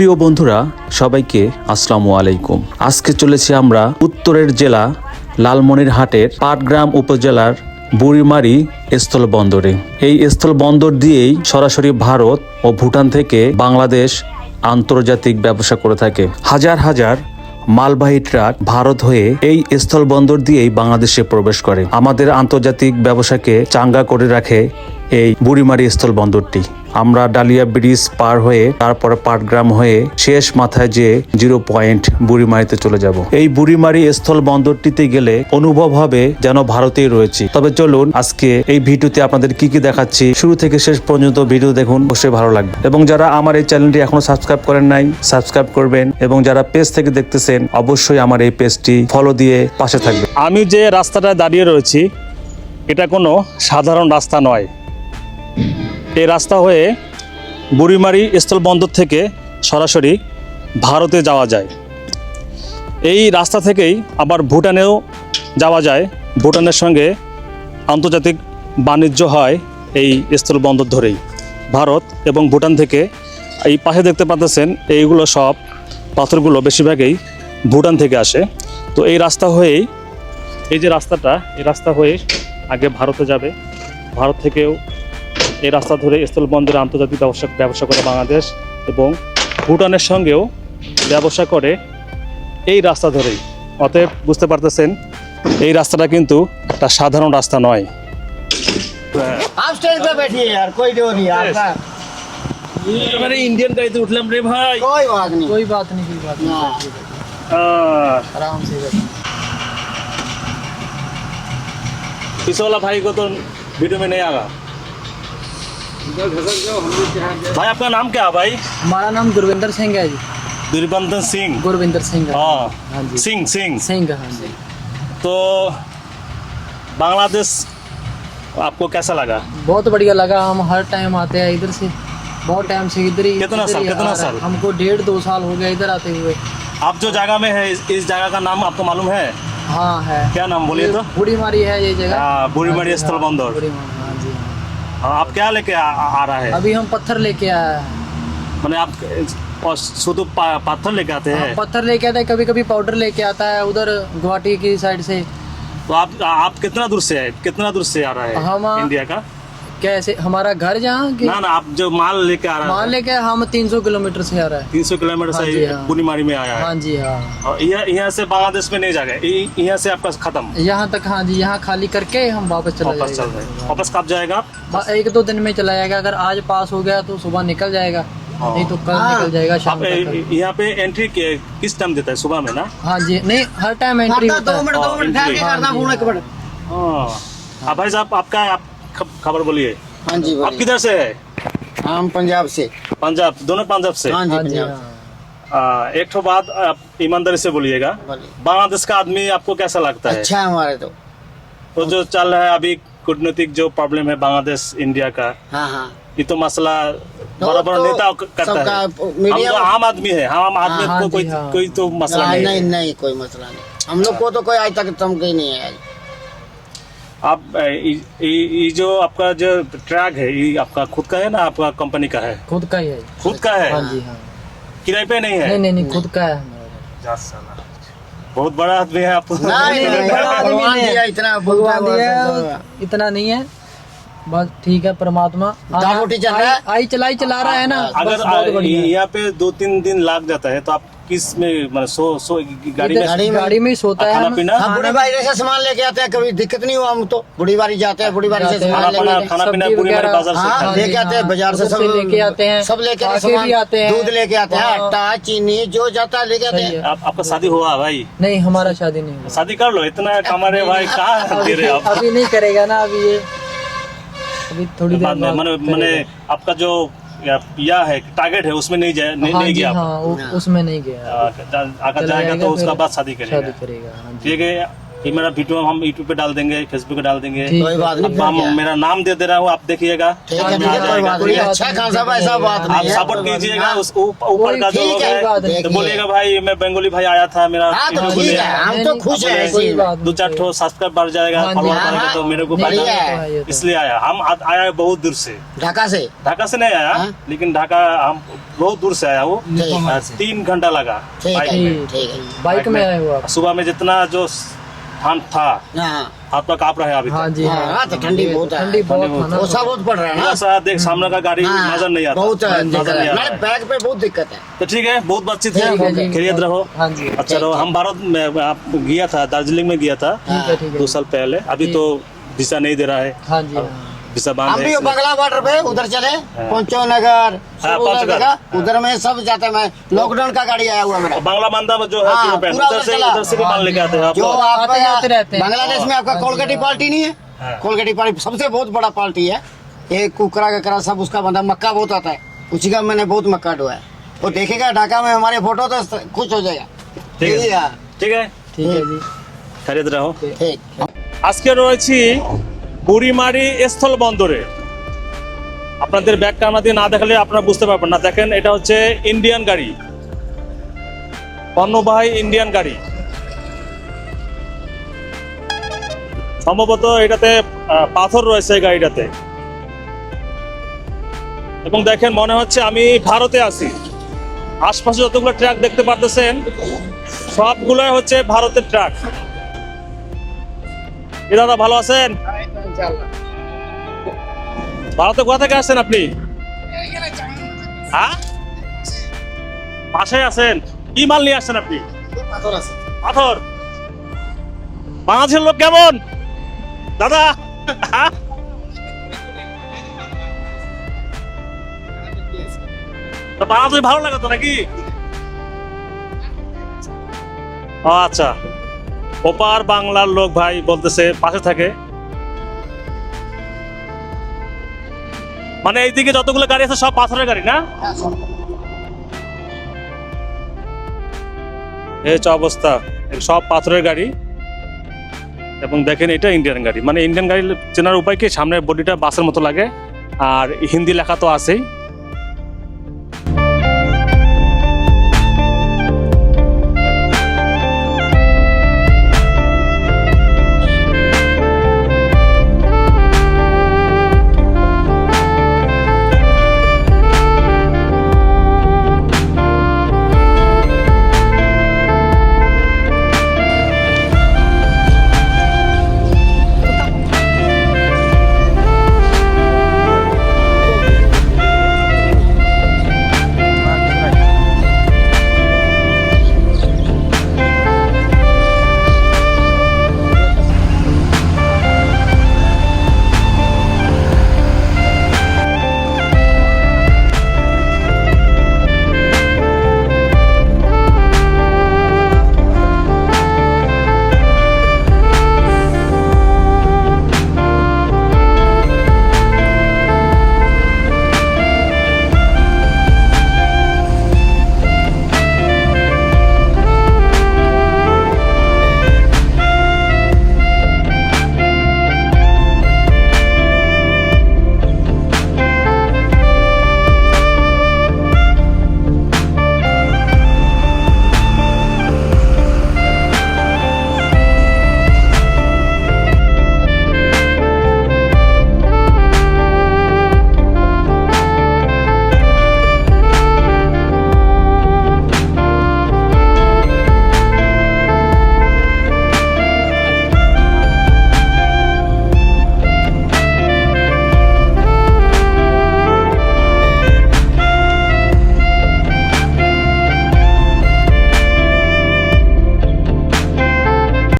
প্রিয় বন্ধুরা সবাইকে আসসালামু আলাইকুম। আজকে চলেছি আমরা উত্তরের জেলা লালমনিরহাটের পাটগ্রাম উপজেলার বুড়িমারি স্থলবন্দরে। এই স্থলবন্দর দিয়েই সরাসরি ভারত ও ভুটান থেকে বাংলাদেশ আন্তর্জাতিক ব্যবসা করে থাকে। হাজার হাজার মালবাহী ট্রাক ভারত হয়ে এই স্থলবন্দর দিয়েই বাংলাদেশে প্রবেশ করে। আমাদের আন্তর্জাতিক ব্যবসাকে চাঙ্গা করে রাখে এই বুড়িমারি স্থলবন্দরটি। আমরা ডালিয়া ব্রিজ পার হয়ে তারপরে পাটগ্রাম হয়ে শেষ মাথায় যে 0 পয়েন্ট বুড়িমারিতে চলে যাব। এই বুড়িমারি স্থল বন্দরটিতে গেলে অনুভব হবে যেন ভারতেই রয়েছি। তবে চলুন আজকে এই ভিডিওতে আপনাদের কি কি দেখাচ্ছি শুরু থেকে শেষ পর্যন্ত ভিডিও দেখুন, অবশ্যই ভালো লাগবে। এবং যারা আমার এই চ্যানেলটি এখনো সাবস্ক্রাইব করেন নাই সাবস্ক্রাইব করবেন, এবং যারা পেজ থেকে দেখতেছেন অবশ্যই আমার এই পেজটি ফলো দিয়ে পাশে থাকবেন। আমি যে রাস্তাটায় দাঁড়িয়ে রয়েছি এটা কোনো সাধারণ রাস্তা নয়। এই রাস্তা হয়ে বুড়িমারি স্থলবন্দর থেকে সরাসরি ভারতে যাওয়া যায়। এই রাস্তা থেকেই আবার ভুটানেও যাওয়া যায়। ভুটানের সঙ্গে আন্তর্জাতিক বাণিজ্য হয় এই স্থলবন্দর ধরেই। ভারত এবং ভুটান থেকে এই পাশে দেখতে পাচ্ছেন এইগুলো সব পাথরগুলো বেশিরভাগই ভুটান থেকে আসে। তো এই রাস্তা হয়েই এই যে রাস্তাটা, এই রাস্তা হয়ে আগে ভারতে যাবে। ভারত থেকেও এই রাস্তা ধরে স্থলবন্দরে আন্তর্জাতিক ব্যবসা করে বাংলাদেশ, এবং ভুটানের সঙ্গেও ব্যবসা করে এই রাস্তা ধরেই। অতএব বুঝতে পারতেছেন এই রাস্তাটা কিন্তু একটা সাধারণ রাস্তা নয়। आप स्टेज पे बैठिए यार, कोई डर नहीं आपका। मेरे इंडियन गाड़ी तो उठलम रे भाई। कोई बात नहीं, कोई बात नहीं हाँ। आराम से बैठो। पीछे वाला भाई को तो वीडियो में नहीं आगा। भाई आपका नाम क्या है भाई? हमारा नाम गुरविंदर सिंह है जी। दुर्बंधन सिंह। गुरविंदर सिंह है। हाँ हाँ जी। सिंह सिंह। सिंह हाँ जी। तो बांग्लादेश आपको कैसा लगा? बहुत बढ़िया लगा। हम हर टाइम आते हैं इधर से, बहुत टाइम से इधर ही। कितना इधर साल- ही कितना आ रहे हैं। साल? हमको 1.5-2 साल हो गया इधर आते हुए। आप जो जगह में है इस जगह का नाम आपको मालूम है? हाँ है। क्या नाम बोलिए तो? बुढ़ीमारी है ये जगह। हाँ, बुढ़ीमारी हाँ जी, स्थलबंदर। हाँ, बुढ़ीमारी, हाँ जी हाँ। हाँ, आप क्या लेके आ रहा है? अभी हम पत्थर लेके आए हैं। मैंने आप शुद्ध पत्थर लेके आते हैं? हाँ, पत्थर लेके आते हैं, कभी कभी पाउडर लेके आता है उधर गुवाहाटी की साइड से। तो आप कितना दूर से है? कितना दूर से आ रहा है हम इंडिया का? कैसे हमारा घर जहाँ कि ना आप जो माल लेके आ रहा मान है लेके हम 300 किलोमीटर से आ रहा है। 300 किलोमीटर हाँ जी, से हाँ। बुनीमारी में आया है। हाँ जी हाँ। और यहाँ से बांग्लादेश में नहीं जाएगा, यहाँ से आपका खत्म, यहाँ तक हाँ जी, यहाँ खाली करके हम वापस चला वापस चल रहे हैं। वापस कब जाएगा आप? 1-2 दिन में चला जाएगा। अगर आज पास हो गया तो सुबह निकल जाएगा, नहीं तो कल निकल जाएगा शाम आप तक। यहाँ पे एंट्री किस टाइम देता है? सुबह में ना? हाँ जी, नहीं हर टाइम एंट्री करता होता 2 है। मिनट 2 मिनट ठहर के हाँ करना जी, फोन एक मिनट। हाँ भाई साहब आपका आप खबर बोलिए। हाँ जी आप बोलिए। किधर से है? हम पंजाब से। पंजाब, दोनों पंजाब से। हाँ जी हाँ जी पंजाब हाँ। एक ठो बात आप ईमानदारी से बोलिएगा, बोलिए। बांग्लादेश का आदमी आपको कैसा लगता है? अच्छा है हमारे तो जो चल रहा है अभी कूटनीतिक जो प्रॉब्लम है बांग्लादेश इंडिया का, हाँ हाँ। ये तो मसला बड़ा बड़ा तो नेता करता सबका है। मीडिया हम तो आम आदमी है, हम आम आदमी हाँ को जी, कोई हाँ। कोई तो मसला नहीं नहीं है। नहीं कोई मसला नहीं। हम लोग को तो कोई आज तक धमकी नहीं है। आप ये जो आपका जो ट्रैक है ये आपका खुद का है ना आपका कंपनी का है? खुद का ही है। खुद का है, हाँ जी हाँ। किराए पे नहीं है? नहीं नहीं नहीं खुद का है हमारा। जा साला, बहुत बड़ा आदमी है आप। नहीं नहीं बड़ा आदमी भगवान नहीं है। दिया इतना भगवान दिया बोलता है, इतना नहीं है, बस ठीक है। परमात्मा दाल रोटी चल रहा है। आई चला रहा है ना, बस अगर बहुत बढ़िया है। यहाँ पे 2-3 दिन लग जाता है तो आप किस में मतलब सो गाड़ी में इधर गाड़ी में ही सोता है खाना हम। पीना? हम बुढ़ी बारी से सामान लेके आते हैं, कभी दिक्कत नहीं हुआ। हम तो बुढ़ी बारी जाते हैं, बुढ़ी बारी से जाते हैं। सामान लेके आते हैं। खाना पीना सब्जी पूरी वगैरह, बाजार से हाँ खाते हैं। लेके आते हैं बाजार से, उधर सब से लेके आते हैं, सब लेके आते आके भी आते हैं। दूध लेके आते हैं, हाँ। आटा चीनी जो जाता है लेके आते सही हैं। है। आपका शादी हुआ भाई? नहीं हमारा शादी नहीं हुआ। शादी कर लो, इतना कमा रहे भाई, कहाँ दे रहे आप? अभी नहीं करेगा ना, अभी ये अभी थोड़ी देर बाद में बाद मैंने करेगा। आपका जो या है टारगेट है उसमें नहीं हाँ नहीं जी गया आप? हाँ, उसमें नहीं गया। अगर चला जाएगा तो उसका फिर बाद शादी शादी करेगा। करेगा हाँ जी। ठीक है, ये मेरा वीडियो हम यूट्यूब पे डाल देंगे, फेसबुक पे डाल देंगे। ठीक कोई बात नहीं, अब हम मेरा नाम दे रहा हूँ, आप देखिएगा। ठीक समझ है में ठीक आ है, कोई जाएगा। बात नहीं। बात अच्छा नहीं, खान साहब ऐसा बात आप नहीं है। सपोर्ट कीजिएगा उस ऊपर का जो ठीक लोग है, है, बात नहीं। तो बोलिएगा भाई मैं बंगाली भाई आया था मेरा हाँ तो वीडियो ठीक बोलिए। है, हम तो खुश हैं ऐसे कोई ही। बात 2-4 ठो सब्सक्राइब बढ़ जाएगा, हाँ जी, फॉलोअर हाँ, बढ़ेगा तो मेरे को बढ़िया फायदा है। है। इसलिए आया। हम आया बहुत दूर से, ढाका से। ढाका से नहीं आया, हाँ? लेकिन ढाका हम बहुत दूर से आया हूँ, ठीक है 3 घंटा लगा ठीक बाइक है में। ठीक है बाइक में आए हो आप? सुबह में जितना जो ठंड था हाँ आपका काँप रहा है अभी हाँ तक। जी हाँ हाँ, तो ठंडी बहुत है। ठंडी बहुत ठंडी था ना। कोसा बहुत पड़ रहा है ना। थोड़ा सा देख सामने का गाड़ी हाँ, नजर नहीं आता, बहुत नजर नहीं आ रहा मेरे है। बैग पे बहुत दिक्कत है। तो ठीक है, बहुत बातचीत ठीक है है, जी। खैरियत रहो। हाँ जी अच्छा रहो। हम भारत में आप गया था, दार्जिलिंग में गया था ठीक है ठीक 2 है। साल पहले। अभी तो वीसा नहीं दे रहा है, हाँ जी हाँ। वीसा बंद हम है भी इसलिए। बंगला बॉर्डर पे उधर चले पंचो नगर हाँ, सब उधर पंचगढ़। जगह उधर में सब जाते हैं। मैं लॉकडाउन का गाड़ी आया हुआ मेरा और बांग्ला बांधा में जो है हाँ, जीरो पैंट, पूरा उधर से चला। भी माल लेके आते हैं आप जो लोग। आप आते जाते रहते हैं। बांग्लादेश में आपका कोलकाटी पार्टी नहीं है। हाँ। कोलकाटी पार्टी सबसे बहुत बड़ा पार्टी है। ये कुकरा ककरा सब उसका बंदा मक्का बहुत आता है, उसी का मैंने बहुत मक्का डुआ है। वो देखेगा ढाका में हमारे फोटो तो खुश हो जाएगा। ঠিক আছে। हाँ, ঠিক আছে, ठीक है जी। খैরিয়ত रहो। ठीक আজকে রয়েছি বুড়িমারি স্থল বন্দরে। আপনাদের ব্যাগ ক্যামেরা দিয়ে না দেখালে আপনারা বুঝতে পারবেন না। দেখেন, এটা হচ্ছে ইন্ডিয়ান গাড়ি, পণ্যবাহী ইন্ডিয়ান গাড়ি। সম্ভবত এটাতে পাথর রয়েছে এই গাড়িটাতে, এবং দেখেন মনে হচ্ছে আমি ভারতে আছি। আশপাশে যতগুলো ট্রাক দেখতে পারতেছেন সবগুলোই হচ্ছে ভারতের ট্রাক। এ দাদা ভালো আছেন? ভারতে কোথা থেকে আসছেন আপনি? হ্যাঁ, পাশে আছেন। কি মাল নিয়ে আসছেন আপনি? পাথর। বাংলাদেশের লোক কেমন দাদা? হ্যাঁ? তো বাংলাদেশ ভালো লাগে তো নাকি? ও আচ্ছা, ওপার বাংলার লোক ভাই বলতেছে পাশে থাকে। মানে এইদিকে যতগুলো গাড়ি আছে সব পাথরের গাড়ি না? এই হচ্ছে অবস্থা, সব পাথরের গাড়ি। এবং দেখেন এটা ইন্ডিয়ান গাড়ি। মানে ইন্ডিয়ান গাড়ি চেনার উপায় কি, সামনের বডিটা বাসের মতো লাগে আর হিন্দি লেখা তো আছেই।